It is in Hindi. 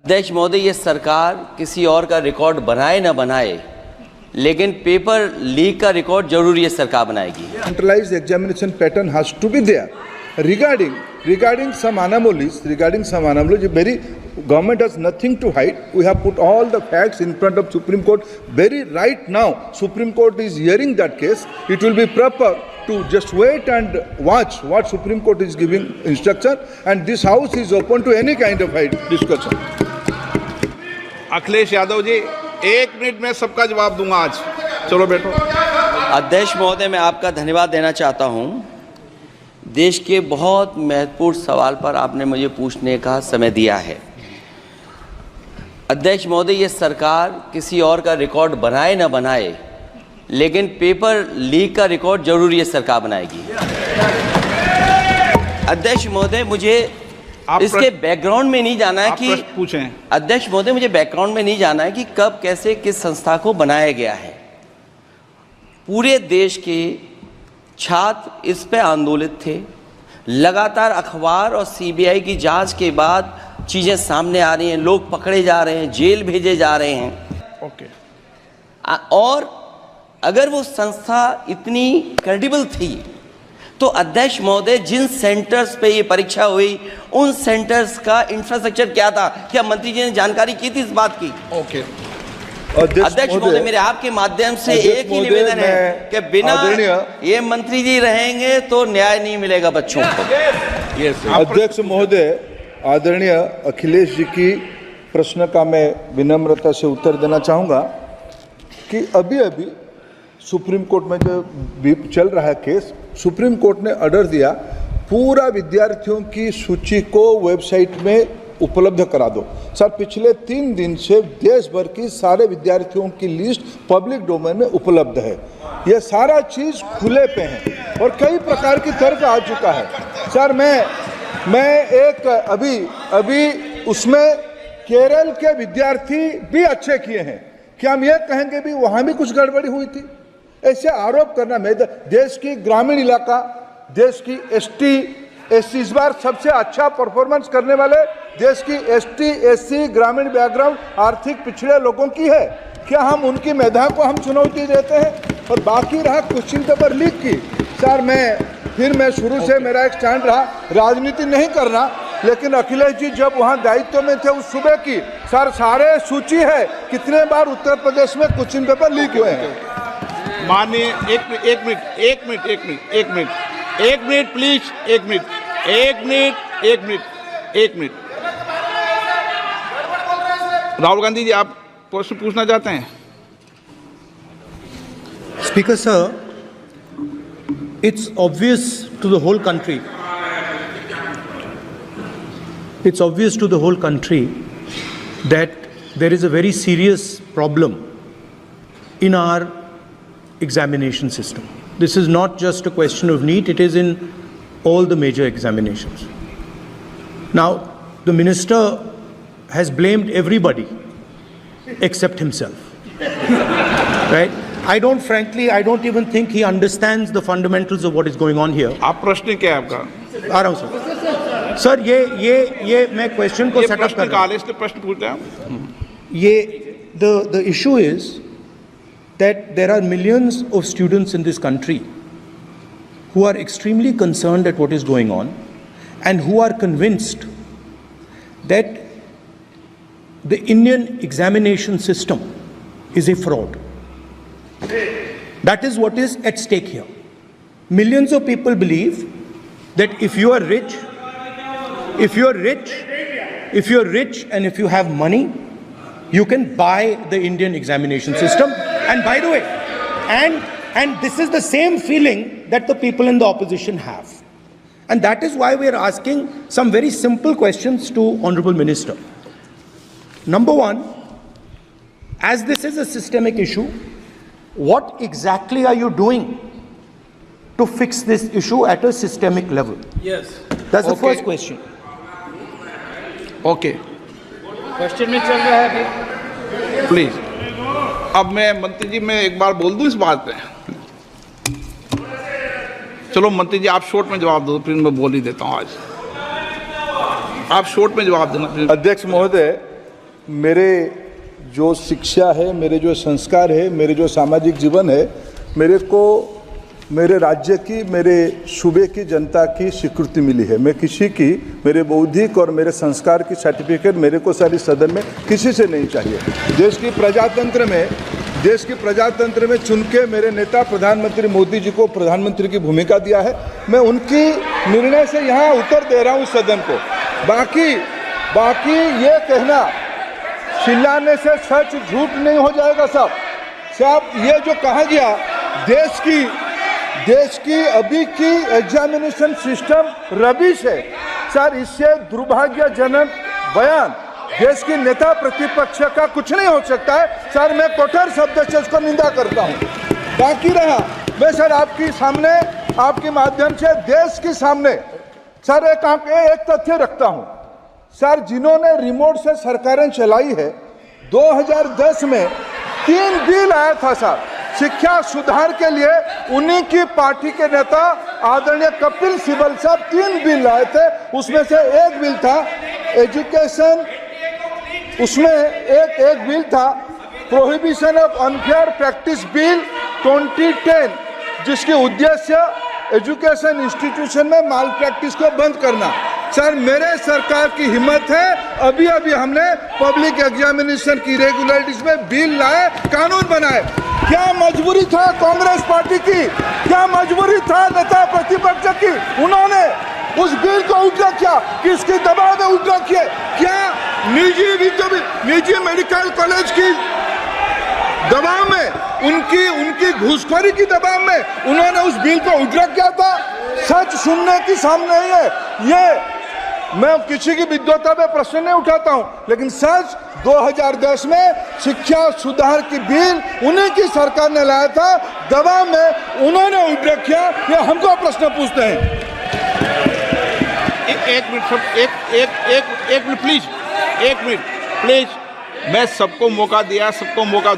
अध्यक्ष महोदय, ये सरकार किसी और का रिकॉर्ड बनाए ना बनाए, लेकिन पेपर लीक का रिकॉर्ड जरूर ये सरकार बनाएगी। Centralized examination pattern has to be there. Regarding some anomalies, very government has nothing to hide. We have put all the facts in front of Supreme Court. Very right now, Supreme Court is hearing that case. It will be proper to just wait and watch what Supreme Court is giving instruction, and this house is open to any kind of discussion. Akhilesh Yadav ji, 1 minute में सबका जवाब दूंगा आज। चलो बैठो। अध्यक्ष महोदय, मैं आपका धन्यवाद देना चाहता हूं। देश के बहुत महत्वपूर्ण सवाल पर आपने मुझे पूछने का समय दिया है। अध्यक्ष महोदय, ये सरकार किसी और का रिकॉर्ड बनाए ना बनाए, लेकिन पेपर लीक का रिकॉर्ड जरूर ये सरकार बनाएगी। अध्यक्ष महोदय, मुझे इसके बैकग्राउंड में नहीं जाना है कि पूछें। अध्यक्ष महोदय, मुझे बैकग्राउंड में नहीं जाना है कि कब कैसे किस संस्था को बनाया गया है। पूरे देश के छात्र इस पे आंदोलित थे। लगातार अखबार और सीबीआई की जांच के बाद चीज़ें सामने आ रही हैं, लोग पकड़े जा रहे हैं, जेल भेजे जा रहे हैं। ओके। और अगर वो संस्था इतनी क्रेडिबल थी तो अध्यक्ष महोदय, जिन सेंटर्स पे ये परीक्षा हुई उन सेंटर्स का इंफ्रास्ट्रक्चर क्या था? क्या मंत्री जी ने जानकारी की थी इस बात की? ओके। अध्यक्ष महोदय, मेरे आपके माध्यम से एक ही निवेदन है कि बिना ये मंत्री जी रहेंगे तो न्याय नहीं मिलेगा बच्चों को। अध्यक्ष महोदय, आदरणीय अखिलेश जी की प्रश्न का मैं विनम्रता से उत्तर देना चाहूँगा कि अभी सुप्रीम कोर्ट में जो चल रहा है केस, सुप्रीम कोर्ट ने ऑर्डर दिया पूरा विद्यार्थियों की सूची को वेबसाइट में उपलब्ध करा दो। सर, पिछले 3 दिन से देश भर की सारे विद्यार्थियों की लिस्ट पब्लिक डोमेन में उपलब्ध है। ये सारा चीज़ खुले पे है और कई प्रकार की तर्क आ चुका है। सर, मैं एक अभी उसमें केरल के विद्यार्थी भी अच्छे किए हैं। क्या हम ये कहेंगे भी वहाँ भी कुछ गड़बड़ी हुई थी? ऐसे आरोप करना, मैं देश की ग्रामीण इलाका, देश की एसटी इस बार सबसे अच्छा परफॉर्मेंस करने वाले देश की एसटी एससी ग्रामीण बैकग्राउंड आर्थिक पिछड़े लोगों की है। क्या हम उनकी मेधा को हम चुनौती देते हैं? और बाकी रहा क्वेश्चन पेपर लीक की, सर मैं शुरू से मेरा एक स्टैंड रहा, राजनीति नहीं करना, लेकिन अखिलेश जी जब वहाँ दायित्व में थे उस सुबह की, सर सारे सूची है कितने बार उत्तर प्रदेश में क्वेश्चन पेपर लीक हुए हैं। माननीय एक मिनट प्लीज, एक मिनट। राहुल गांधी जी, आप प्रश्न पूछना चाहते हैं? Speaker sir, it's obvious to the whole country. It's obvious to the whole country that there is a very serious problem in our examination system. This is not just a question of NEET, it is in all the major examinations. Now, the minister has blamed everybody except himself. Right? I don't even think he understands the fundamentals of what is going on here. आप प्रश्न क्या है आपका? आ रहा हूँ सर। ये मैं क्वेश्चन को सेटअप कर रहा हूँ। इसलिए प्रश्न पूछते हैं। ये the issue is that there are millions of students in this country who are extremely concerned at what is going on and who are convinced that the Indian examination system is a fraud. That is what is at stake here. Millions of people believe that if you are rich and if you have money, you can buy the Indian examination system. And by the way, and this is the same feeling that the people in the opposition have. And that is why we are asking some very simple questions to Honorable Minister. Number one, as this is a systemic issue, what exactly are you doing to fix this issue at a systemic level? Yes. That's the first question. Okay. Question में चल रहा है अभी। प्लीज। अब मैं मंत्री जी, मैं एक बार बोल दूं इस बात पे? चलो मंत्री जी, आप शॉर्ट में जवाब दो, फिर मैं बोल ही देता हूं। आज आप शॉर्ट में जवाब देना। अध्यक्ष महोदय, मेरे जो शिक्षा है, मेरे जो संस्कार है, मेरे जो सामाजिक जीवन है, मेरे को मेरे राज्य की, मेरे सूबे की जनता की स्वीकृति मिली है। मैं किसी की, मेरे बौद्धिक और मेरे संस्कार की सर्टिफिकेट मेरे को सारी सदन में किसी से नहीं चाहिए। देश की प्रजातंत्र में चुन के मेरे नेता प्रधानमंत्री मोदी जी को प्रधानमंत्री की भूमिका दिया है। मैं उनकी निर्णय से यहाँ उत्तर दे रहा हूँ सदन को। बाकी ये कहना चिल्लाने से सच झूठ नहीं हो जाएगा साहब। ये जो कहा गया देश की अभी की एग्जामिनेशन सिस्टम रबिश है सर, इससे दुर्भाग्यजनक बयान देश की नेता प्रतिपक्ष का कुछ नहीं हो सकता है सर। मैं कठोर शब्द से इसको निंदा करता हूँ। बाकी रहा, मैं सर आपके सामने, आपके माध्यम से देश के सामने सर एक तथ्य रखता हूँ सर। जिन्होंने रिमोट से सरकारें चलाई है, 2010 में 3 बिल आया था सर शिक्षा सुधार के लिए। उन्हीं की पार्टी के नेता आदरणीय कपिल सिब्बल साहब 3 बिल लाए थे। उसमें से एक बिल था एजुकेशन, उसमें एक बिल था prohibition of unfair practice bill 2010, जिसके उद्देश्य एजुकेशन इंस्टीट्यूशन में माल प्रैक्टिस को बंद करना। सर मेरे सरकार की हिम्मत है, अभी हमने पब्लिक एग्जामिनेशन की रेगुलरिटीज में बिल लाए, कानून बनाए। क्या मजबूरी था कांग्रेस पार्टी की, क्या मजबूरी था नेता प्रतिपक्ष की? उन्होंने उस बिल को उल्टा किया, किसके दबाव में उल्टा किया? क्या निजी मेडिकल कॉलेज की दबाव में, उनकी घूसखोरी की दबाव में उन्होंने उस बिल को उल्टा किया था। सच सुनने की सामने नहीं है ये। मैं किसी की विद्वता पे प्रश्न नहीं उठाता हूं, लेकिन सच 2010 में शिक्षा सुधार की बिल उन्हीं की सरकार ने लाया था, दबाव में उन्होंने उल्टा किया। ये हमको प्रश्न पूछते हैं। एक मिनट प्लीज, मैं सबको मौका दिया, सबको मौका दूं।